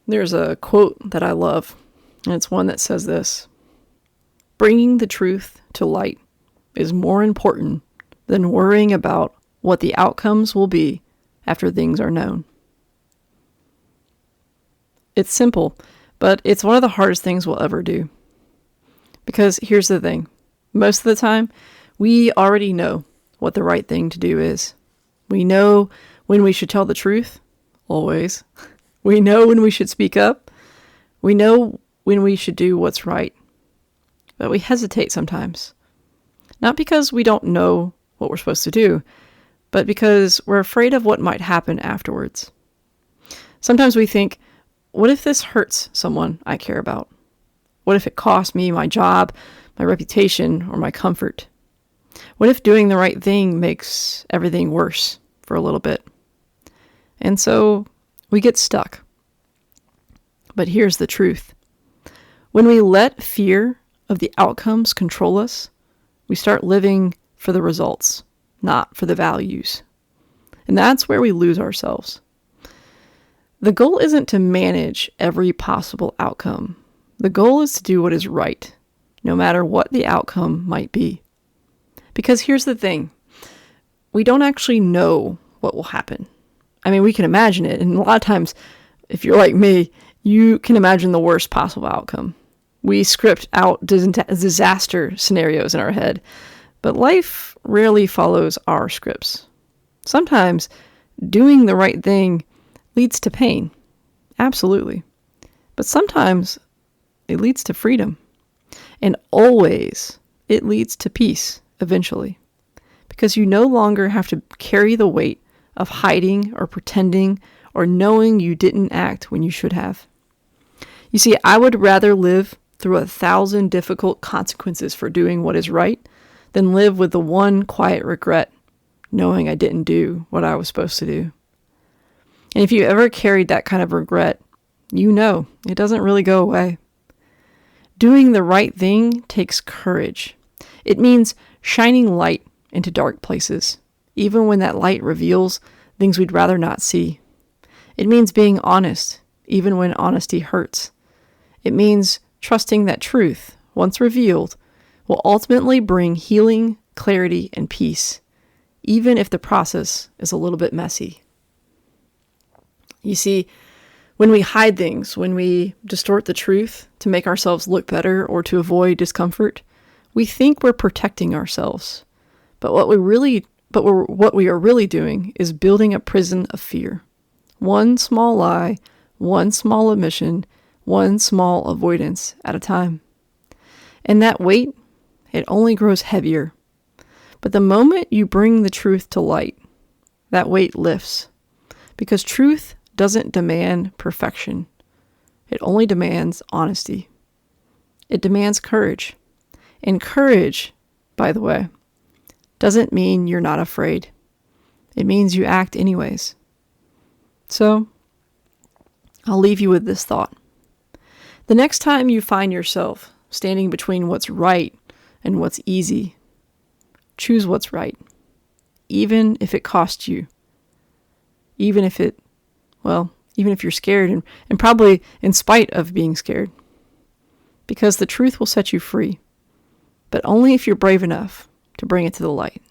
There's a quote that I love, and it's one that says this: "Bringing the truth to light is more important than worrying about what the outcomes will be after things are known." It's simple, but it's one of the hardest things we'll ever do. Because here's the thing. Most of the time, we already know what the right thing to do is. We know when we should tell the truth, always. We know when we should speak up. We know when we should do what's right. But we hesitate sometimes. Not because we don't know what we're supposed to do, but because we're afraid of what might happen afterwards. Sometimes we think, what if this hurts someone I care about? What if it costs me my job, my reputation, or my comfort? What if doing the right thing makes everything worse for a little bit? And so we get stuck. But here's the truth. When we let fear of the outcomes control us, we start living for the results, not for the values. And that's where we lose ourselves. The goal isn't to manage every possible outcome. The goal is to do what is right, no matter what the outcome might be. Because here's the thing. We don't actually know what will happen. I mean, we can imagine it. And a lot of times, if you're like me, you can imagine the worst possible outcome. We script out disaster scenarios in our head. But life rarely follows our scripts. Sometimes doing the right thing leads to pain. Absolutely. But sometimes it leads to freedom. And always it leads to peace eventually. Because you no longer have to carry the weight of hiding or pretending or knowing you didn't act when you should have. You see, I would rather live through 1,000 difficult consequences for doing what is right than live with the one quiet regret, knowing I didn't do what I was supposed to do. And if you ever carried that kind of regret, you know it doesn't really go away. Doing the right thing takes courage. It means shining light into dark places, even when that light reveals things we'd rather not see. It means being honest, even when honesty hurts. It means trusting that truth, once revealed, will ultimately bring healing, clarity, and peace, even if the process is a little bit messy. You see, when we hide things, when we distort the truth to make ourselves look better or to avoid discomfort, we think we're protecting ourselves. But what we are really doing is building a prison of fear. One small lie, one small omission, one small avoidance at a time. And that weight, it only grows heavier. But the moment you bring the truth to light, that weight lifts. Because truth doesn't demand perfection. It only demands honesty. It demands courage. And courage, by the way, doesn't mean you're not afraid. It means you act anyways. So, I'll leave you with this thought. The next time you find yourself standing between what's right and what's easy, choose what's right, even if it costs you. Even if you're scared and probably in spite of being scared. Because the truth will set you free, but only if you're brave enough to bring it to the light.